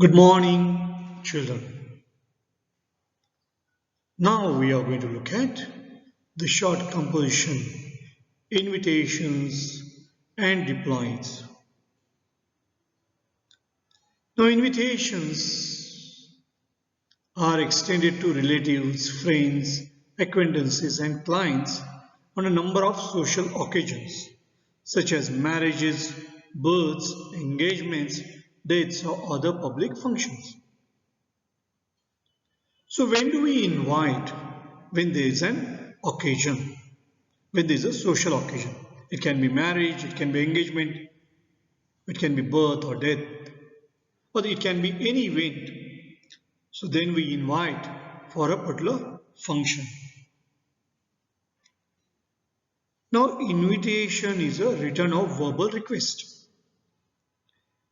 Good morning, children. Now we are going to look at the short composition, invitations and replies. Now, invitations are extended to relatives, friends, acquaintances, and clients on a number of social occasions, such as marriages, births, engagements, dates, or other public functions. So when do we invite? When there is an occasion, when there is a social occasion. It can be marriage, it can be engagement, it can be birth or death, or it can be any event. So then we invite for a particular function. Now invitation is a written or verbal request,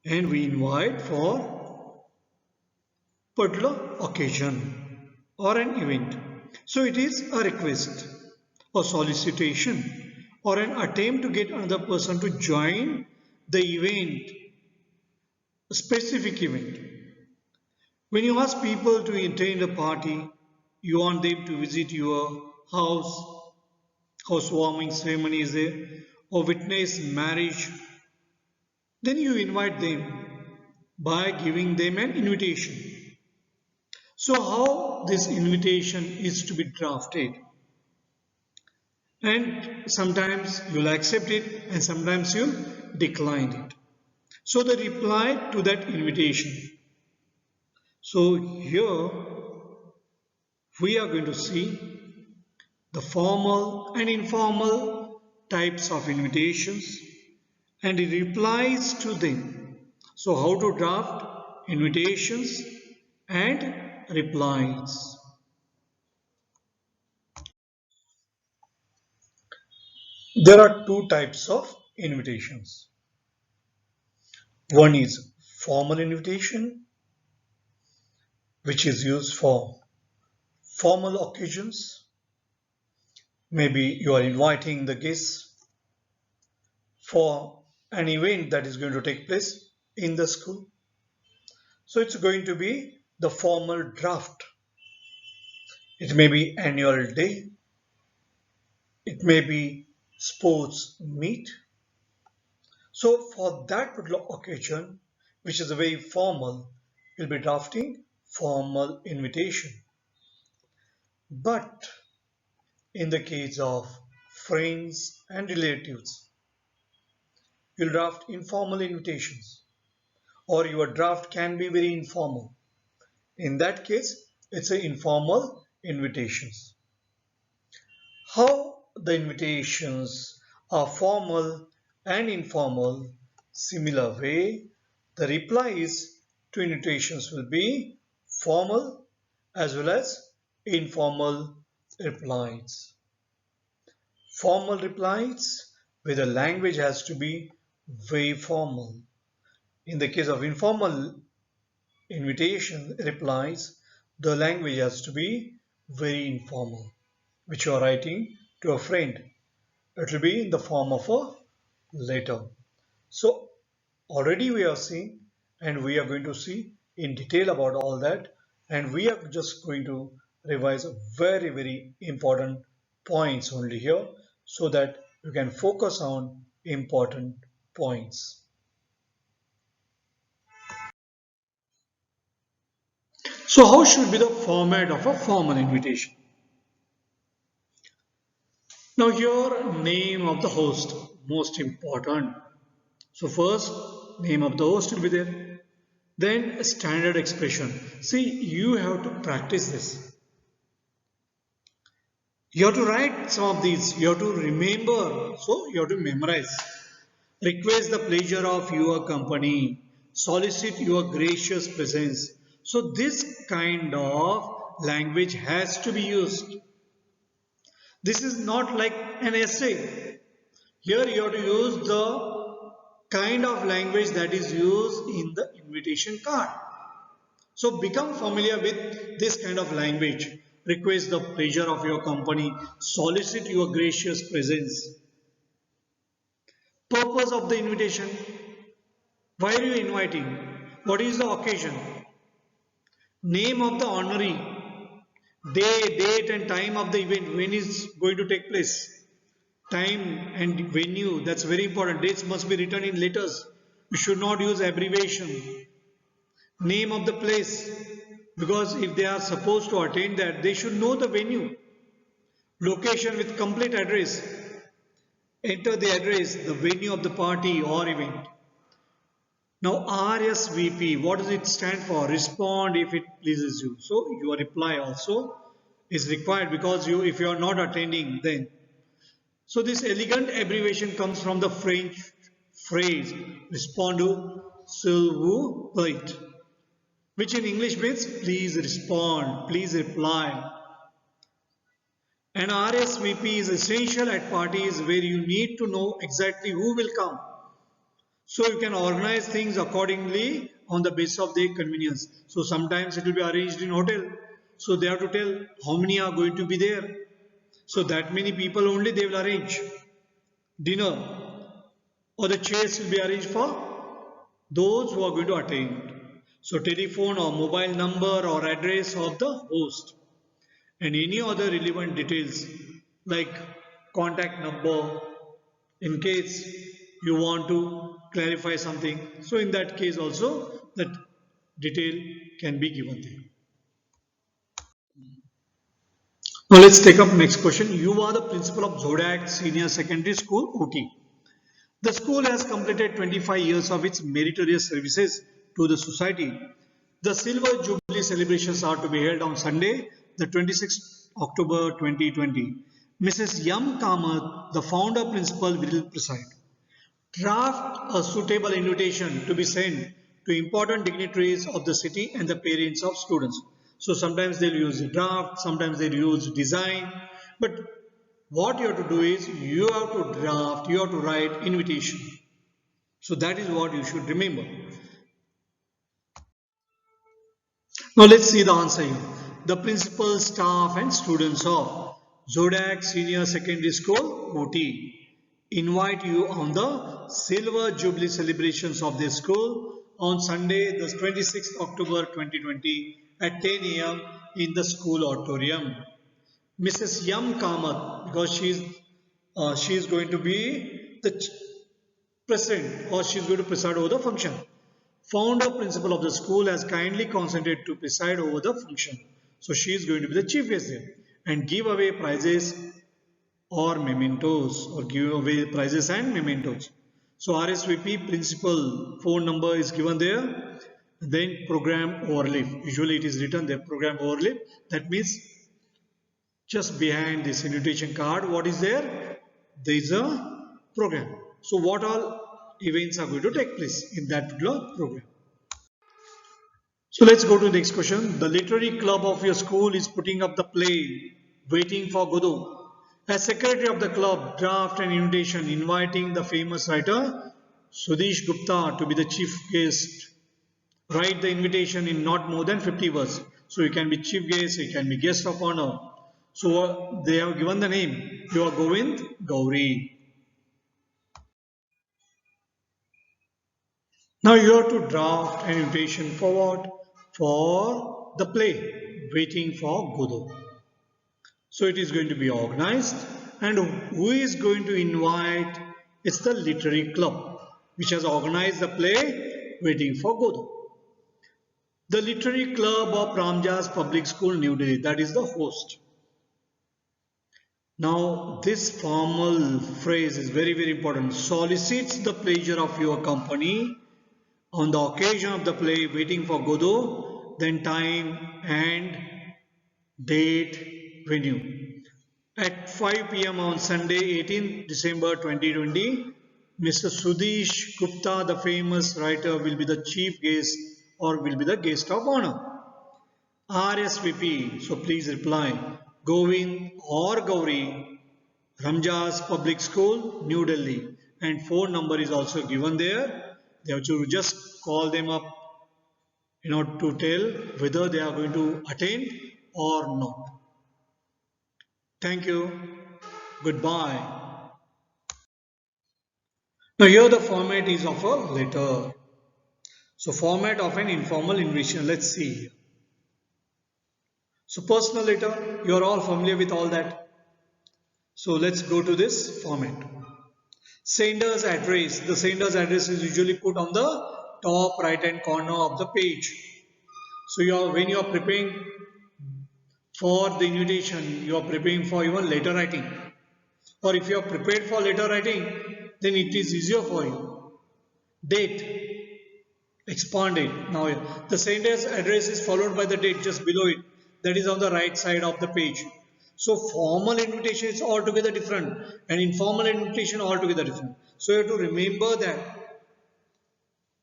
and we invite for particular occasion or an event. So it is a request or solicitation or an attempt to get another person to join the event, a specific event. When you ask people to attend a party, you want them to visit your house, housewarming ceremony is there, or witness marriage, then you invite them by giving them an invitation. So how this invitation is to be drafted? And sometimes you'll accept it and sometimes you'll decline it. So the reply to that invitation. So here we are going to see the formal and informal types of invitations and the replies to them. So how to draft invitations and replies. There are two types of invitations. One is formal invitation, which is used for formal occasions. Maybe you are inviting the guests for an event that is going to take place in the school. So it's going to be the formal draft. It may be annual day. It may be sports meet. So for that particular occasion, which is very formal, you'll be drafting formal invitation. But in the case of friends and relatives, you'll draft informal invitations, or your draft can be very informal. In that case, it's an informal invitations. How the invitations are formal and informal, similar way, the replies to invitations will be formal as well as informal replies. Formal replies where the language has to be very formal. In the case of informal invitation replies, the language has to be very informal, which you are writing to a friend. It will be in the form of a letter. So already we have seen and we are going to see in detail about all that, and we are just going to revise very important points only here so that you can focus on important points. So how should be the format of a formal invitation? Now here, name of the host, most important. So first, name of the host will be there. Then standard expression. See, you have to practice this. You have to write some of these. You have to remember. So you have to memorize. Request the pleasure of your company. Solicit your gracious presence. So this kind of language has to be used. This is not like an essay. Here you have to use the kind of language that is used in the invitation card. So become familiar with this kind of language. Request the pleasure of your company. Solicit your gracious presence. Purpose of the invitation. Why are you inviting? What is the occasion? Name of the honoree, day, date and time of the event, when is going to take place. Time and venue, that's very important. Dates must be written in letters. You should not use abbreviation. Name of the place, because if they are supposed to attend that, they should know the venue. Location with complete address. Enter the address, the venue of the party or event. Now RSVP, what does it stand for? Respond if it pleases you. So your reply also is required, because if you are not attending, then. So this elegant abbreviation comes from the French phrase respondu s'il vous plaît, which in English means please respond, please reply. An RSVP is essential at parties where you need to know exactly who will come. So you can organize things accordingly on the basis of their convenience. So sometimes it will be arranged in hotel. So they have to tell how many are going to be there. So that many people only they will arrange. Dinner or the chairs will be arranged for those who are going to attend. So telephone or mobile number or address of the host and any other relevant details like contact number in case you want to clarify something. So in that case also that detail can be given there. Now let's take up next question. You are the principal of Zodiac Senior Secondary School, OT. The school has completed 25 years of its meritorious services to the society. The Silver Jubilee celebrations are to be held on Sunday, the 26th October 2020. Mrs. Yam Kamath, the founder principal, will preside. Draft a suitable invitation to be sent to important dignitaries of the city and the parents of students. So sometimes they'll use draft, sometimes they'll use design, but what you have to do is you have to draft, you have to write invitation. So that is what you should remember. Now let's see the answer here. The principal, staff and students of Zodiac Senior Secondary School, OT, invite you on the Silver Jubilee celebrations of their school on Sunday, the 26th October 2020 at 10 a.m. in the school auditorium. Mrs. Yam Kamath, because she is going to be the president or she is going to preside over the function. Founder principal of the school has kindly consented to preside over the function. So she is going to be the chief guest there and give away prizes or mementos or give away prizes and mementos. So RSVP principal phone number is given there. Then program overleaf. Usually it is written there program overleaf. That means just behind this invitation card, what is there? There is a program. So what all events are going to take place in that particular program? So let's go to the next question. The literary club of your school is putting up the play Waiting for Godot. As secretary of the club, draft an invitation inviting the famous writer Sudish Gupta to be the chief guest. Write the invitation in not more than 50 words. So you can be chief guest, you can be guest of honor. So they have given the name. You are Govind Gauri. Now you have to draft an invitation forward for the play Waiting for Godot. So it is going to be organized, and who is going to invite? It's the literary club which has organized the play Waiting for Godot. The literary club of Ramjas Public School, New Delhi, that is the host. Now this formal phrase is very important. Solicits the pleasure of your company on the occasion of the play Waiting for Godot, then time and date, venue. At 5 p.m. on Sunday, 18 December 2020, Mr. Sudish Gupta, the famous writer, will be the chief guest or will be the guest of honor. RSVP, so please reply. Govind or Gauri, Ramjas Public School, New Delhi, and phone number is also given there. They have to just call them up in order to tell whether they are going to attend or not. Thank you. Goodbye. Now here the format is of a letter. So format of an informal invitation. Let's see. So personal letter, you are all familiar with all that. So let's go to this format. Sender's address. The sender's address is usually put on the top right hand corner of the page. So when you are preparing for the invitation, you are preparing for even letter writing. Or if you are prepared for letter writing, then it is easier for you. Date, expanded. Now the sender's address is followed by the date just below it. That is on the right side of the page. So formal invitation is altogether different and informal invitation altogether different. So you have to remember that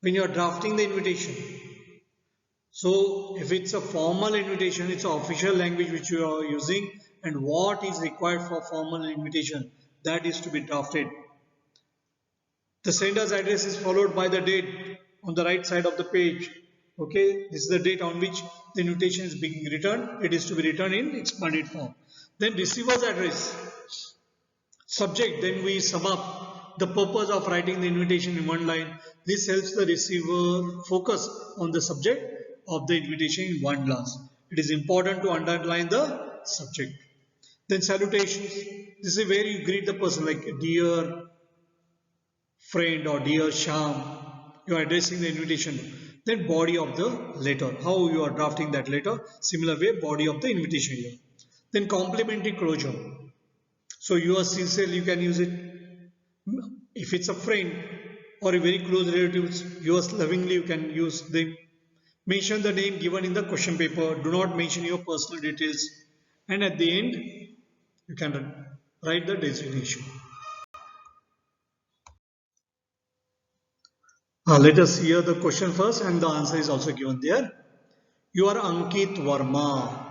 when you are drafting the invitation. So if it's a formal invitation, it's an official language which you are using, and what is required for formal invitation, that is to be drafted. The sender's address is followed by the date on the right side of the page. Okay, this is the date on which the invitation is being returned. It is to be returned in expanded form. Then receiver's address. Subject, then we sum up the purpose of writing the invitation in one line. This helps the receiver focus on the subject of the invitation in one glance. It is important to underline the subject. Then salutations. This is where you greet the person like dear friend or dear Sham. You are addressing the invitation. Then body of the letter. How you are drafting that letter. Similar way, body of the invitation here. Then complimentary closure. So you are sincere, you can use it. If it's a friend or a very close relative, yours lovingly, you can use them. Mention the name given in the question paper. Do not mention your personal details. And at the end, you can write the designation. Let us hear the question first, and the answer is also given there. You are Ankit Verma.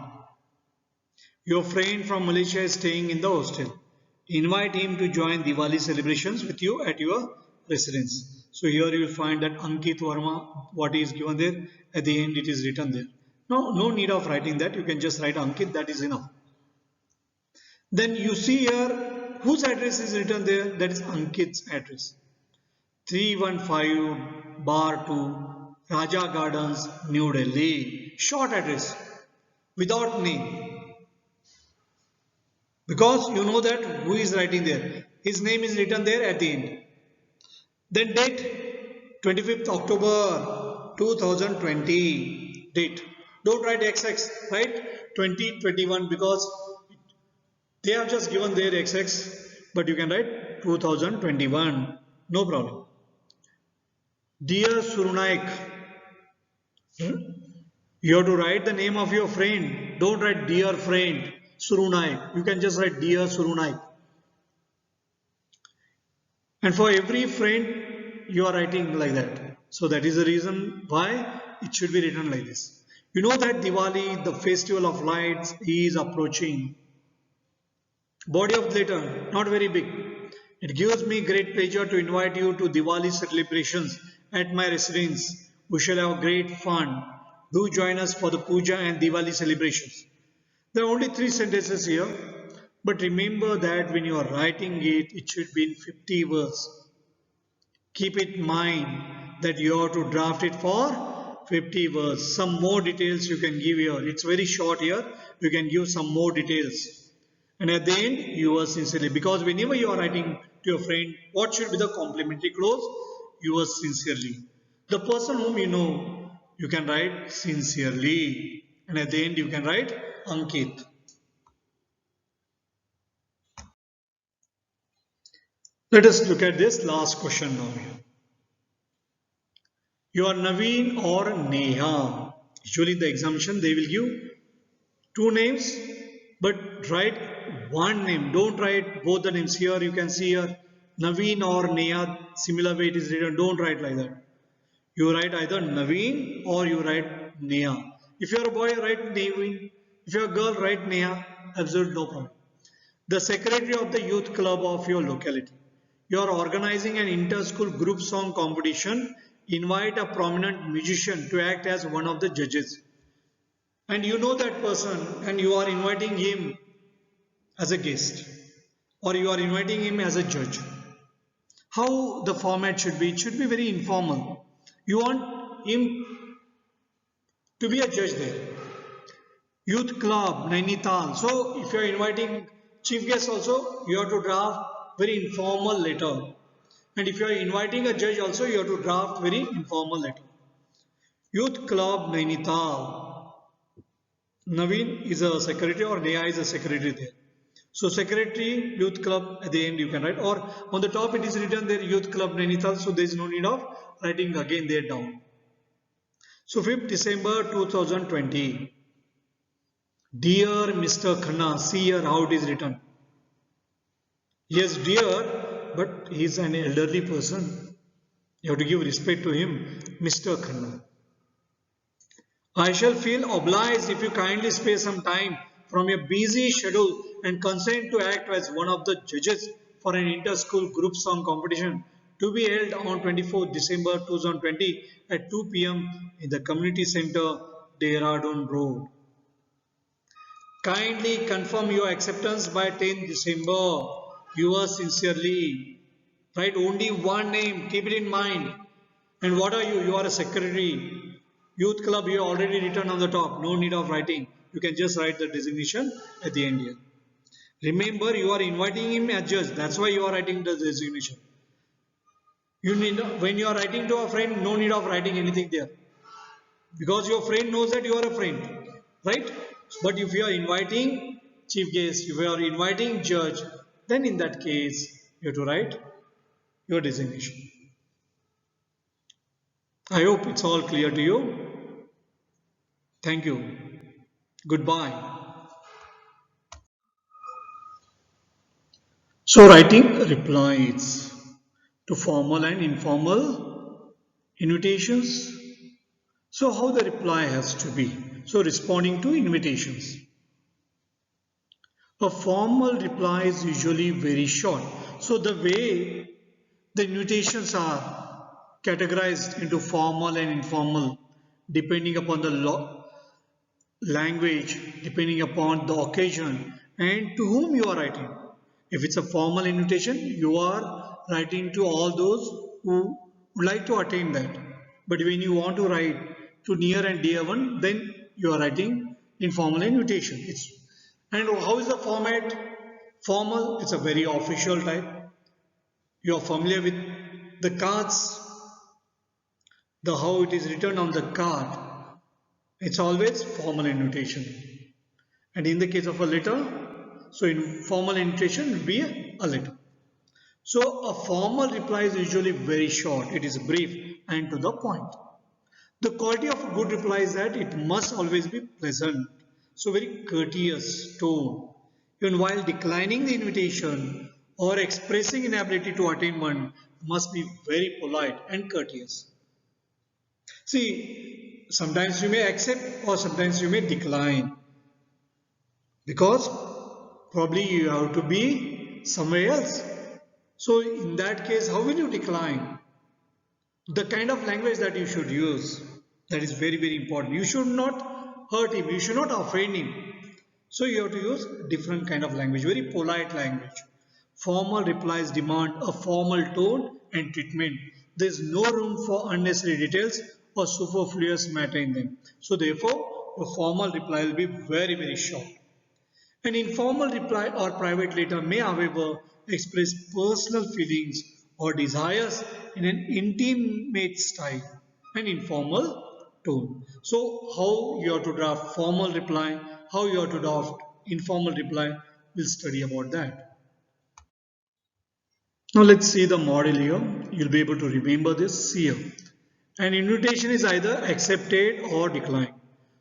Your friend from Malaysia is staying in the hostel. Invite him to join Diwali celebrations with you at your residence. So here you will find that Ankit Verma, what is given there, at the end it is written there. No need of writing that, you can just write Ankit, that is enough. Then you see here, whose address is written there, that is Ankit's address. 315 Bar 2, Raja Gardens, New Delhi. Short address, without name. Because you know that who is writing there. His name is written there at the end. Then date 25th October 2020. Date. Don't write XX, write 2021 because they have just given their XX, but you can write 2021. No problem. Dear Surunaik. You have to write the name of your friend. Don't write dear friend. Surunaik. You can just write dear Surunaik. And for every friend, you are writing like that. So that is the reason why it should be written like this. You know that Diwali, the festival of lights, is approaching. Body of the letter, not very big. It gives me great pleasure to invite you to Diwali celebrations at my residence. We shall have great fun. Do join us for the puja and Diwali celebrations. There are only 3 sentences here, but remember that when you are writing it, it should be in 50 words. Keep it in mind that you have to draft it for 50 words. Some more details you can give here. It's very short here. You can give some more details. And at the end, yours sincerely. Because whenever you are writing to your friend, what should be the complimentary clause? Yours sincerely. The person whom you know, you can write sincerely. And at the end, you can write Ankit. Let us look at this last question now. You are Naveen or Neha. Usually in the examination they will give 2 names, but write one name. Don't write both the names. Here you can see here Naveen or Neha. Similar way it is written. Don't write like that. You write either Naveen or you write Neha. If you are a boy, write Naveen. If you are a girl, write Neha. Absolutely no problem. The secretary of the youth club of your locality. You are organizing an inter-school group song competition. Invite a prominent musician to act as one of the judges. And you know that person and you are inviting him as a guest or you are inviting him as a judge. How the format should be? It should be very informal. You want him to be a judge there. Youth Club, Nainital. So if you are inviting chief guests also, you have to draft very informal letter. And if you are inviting a judge also, you have to draft very informal letter. Youth Club, Nainital. Naveen is a secretary or Neha is a secretary there. So secretary, youth club at the end you can write, or on the top it is written there youth club Nainital, so there is no need of writing again there down. So 5th December 2020. Dear Mr. Khanna, see here how it is written. Yes, dear, but he is an elderly person. You have to give respect to him, Mr. Khanna. I shall feel obliged if you kindly spare some time from your busy schedule and consent to act as one of the judges for an inter-school group song competition to be held on 24th December 2020 at 2 p.m. in the Community Centre, Dehradun Road. Kindly confirm your acceptance by 10th December. Yours sincerely. Write only one name, keep it in mind. And what are you? You are a secretary. Youth club, you already written on the top. No need of writing. You can just write the designation at the end here. Remember, you are inviting him as judge. That's why you are writing the designation. You need, when you are writing to a friend, no need of writing anything there. Because your friend knows that you are a friend. Right? But if you are inviting chief guest, if you are inviting judge, then in that case, you have to write your designation. I hope it's all clear to you. Thank you. Goodbye. So writing replies to formal and informal invitations. So how the reply has to be? So responding to invitations. A formal reply is usually very short. So the way the invitations are categorized into formal and informal depending upon the language, depending upon the occasion and to whom you are writing. If it's a formal invitation, you are writing to all those who would like to attain that. But when you want to write to near and dear one, then you are writing informal invitation. And how is the format? Formal, it's a very official type. You are familiar with the cards, the how it is written on the card. It's always formal invitation. And in the case of a letter, so in formal invitation will be a letter. So a formal reply is usually very short. It is brief and to the point. The quality of a good reply is that it must always be pleasant. So very courteous tone. Even while declining the invitation or expressing inability to attend one must be very polite and courteous. See, sometimes you may accept or sometimes you may decline because probably you have to be somewhere else. So in that case, how will you decline? The kind of language that you should use, that is very, very important. You should not hurt him, you should not offend him. So you have to use different kind of language, very polite language. Formal replies demand a formal tone and treatment. There is no room for unnecessary details or superfluous matter in them. So therefore, a formal reply will be very, very short. An informal reply or private letter may, however, express personal feelings or desires in an intimate style, an informal tone. So, how you have to draft formal reply, how you have to draft informal reply, we'll study about that. Now, let's see the model here. You'll be able to remember this. See here. An invitation is either accepted or declined.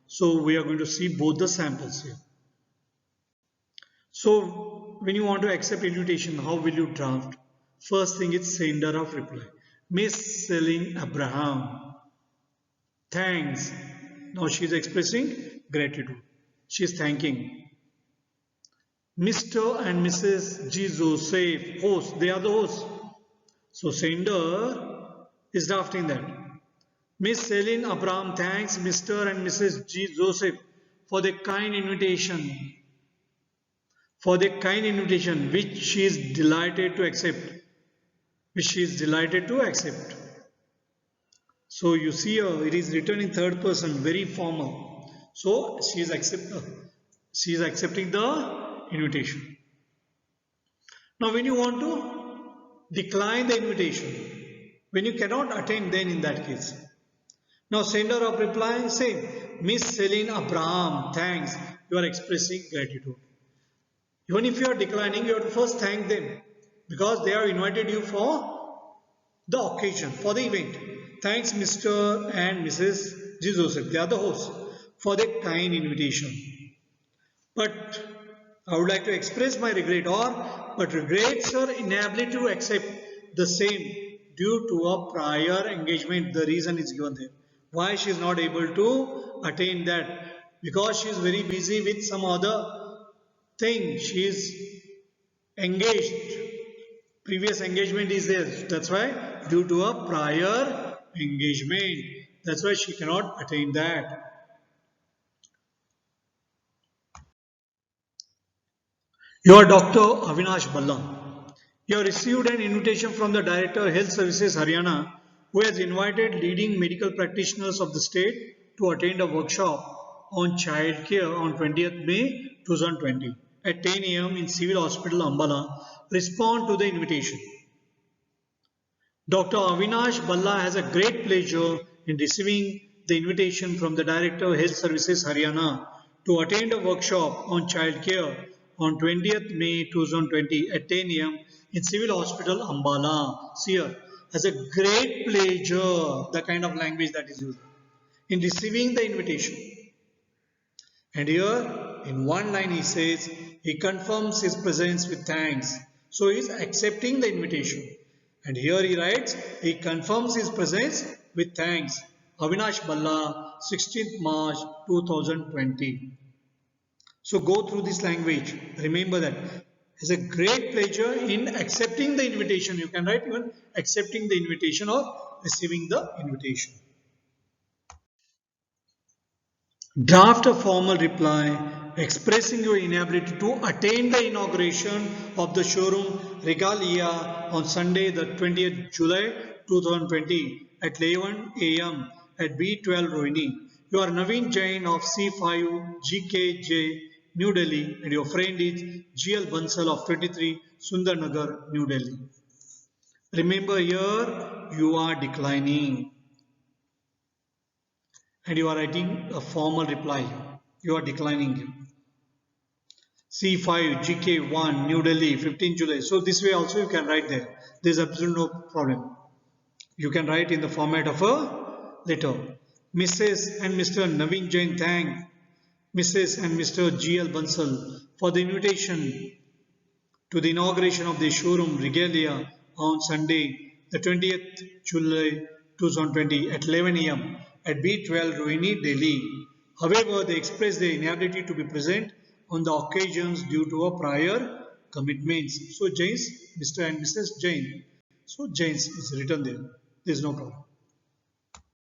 So, we are going to see both the samples here. So when you want to accept invitation, how will you draft? First thing is sender of reply. Miss Celine Abraham. Thanks. Now she is expressing gratitude. She is thanking. Mr. and Mrs. G. Joseph, host, they are the hosts. So sender is drafting that. Miss Celine Abraham thanks Mr. and Mrs. G. Joseph for the kind invitation. For the kind invitation which she is delighted to accept. Which she is delighted to accept. So you see here, it is written in third person, very formal. So she is accepting the invitation. Now when you want to decline the invitation, when you cannot attend, then in that case. Now sender of reply, same. Miss Celine Abraham, thanks. You are expressing gratitude. Even if you are declining, you have to first thank them because they have invited you for the occasion, for the event. Thanks Mr. and Mrs. G. Joseph, they are the hosts, for their kind invitation. But I would like to express my regret but regrets her inability to accept the same due to a prior engagement. The reason is given there. Why she is not able to attain that? Because she is very busy with some other thing. She is engaged. Previous engagement is there. That's why due to a prior engagement. That's why she cannot attain that. You are Dr. Avinash Balla. You have received an invitation from the Director Health Services Haryana, who has invited leading medical practitioners of the state to attend a workshop on child care on 20th May 2020 at 10 a.m. in Civil Hospital Ambala. Respond to the invitation. Dr. Avinash Balla has a great pleasure in receiving the invitation from the Director Health Services Haryana to attend a workshop on child care on 20th May 2020 at 10 a.m. in Civil Hospital Ambala. See here, has a great pleasure, the kind of language that is used, in receiving the invitation. And here in one line he says, he confirms his presence with thanks. So he is accepting the invitation. And here he writes, he confirms his presence with thanks. Avinash Balla, 16th March 2020. So go through this language. Remember that. It's a great pleasure in accepting the invitation. You can write even accepting the invitation or receiving the invitation. Draft a formal reply expressing your inability to attend the inauguration of the showroom Regalia on Sunday the 20th July 2020 at 11 am at B12 Rohini. You are Naveen Jain of C5 GKJ New Delhi and your friend is GL Bansal of 23 Sundarnagar New Delhi. Remember here you are declining and you are writing a formal reply. You are declining. C5 GK1 New Delhi 15 July. So this way also you can write there. There is absolutely no problem. You can write in the format of a letter. Mrs. and Mr. Naveen Jain thank Mrs. and Mr. GL Bansal for the invitation to the inauguration of the showroom Regalia on Sunday the 20th July 2020 at 11 am at B12 Rohini, Delhi. However, they expressed their inability to be present on the occasions due to a prior commitments. So Jains, Mr. and Mrs. Jain. So Jains is written there. There is no problem.